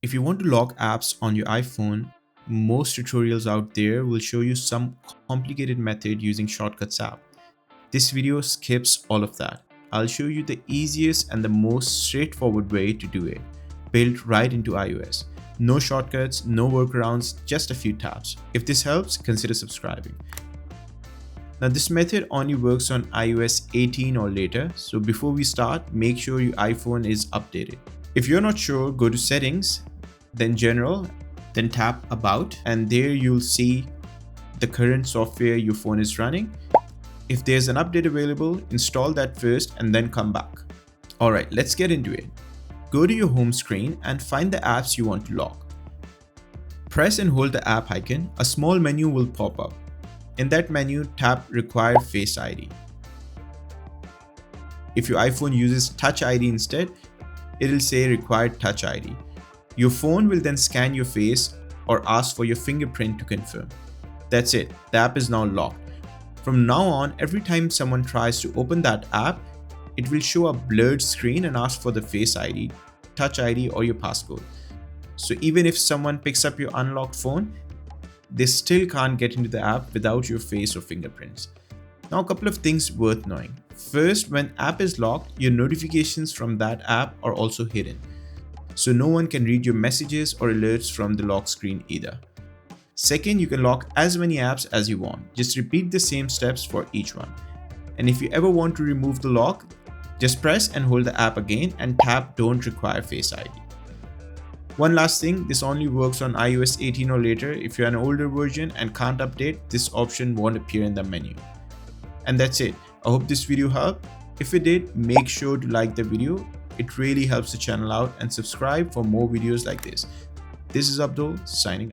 If you want to lock apps on your iPhone, most tutorials out there will show you some complicated method using shortcuts app. This video skips all of that. I'll show you the easiest and the most straightforward way to do it, built right into iOS. No shortcuts, no workarounds, just a few taps. If this helps, consider subscribing. Now this method only works on iOS 18 or later, so before we start, make sure your iPhone is updated. If you're not sure, go to Settings, then General, then tap About, and there you'll see the current software your phone is running. If there's an update available, install that first and then come back. Alright, let's get into it. Go to your home screen and find the apps you want to lock. Press and hold the app icon, a small menu will pop up. In that menu, tap Require Face ID. If your iPhone uses Touch ID instead, it'll say Required Touch ID. Your phone will then scan your face or ask for your fingerprint to confirm. That's it, the app is now locked. From now on, every time someone tries to open that app, it will show a blurred screen and ask for the Face ID, Touch ID, or your passcode. So even if someone picks up your unlocked phone, they still can't get into the app without your face or fingerprints. Now a couple of things worth knowing. First, when app is locked, your notifications from that app are also hidden. So no one can read your messages or alerts from the lock screen either. Second, you can lock as many apps as you want. Just repeat the same steps for each one. And if you ever want to remove the lock, just press and hold the app again and tap Don't Require Face ID. One last thing, this only works on iOS 18 or later. If you're an older version and can't update, this option won't appear in the menu. And that's it. I hope this video helped. If it did, make sure to like the video. It really helps the channel out, and subscribe for more videos like this. This is Abdul signing out.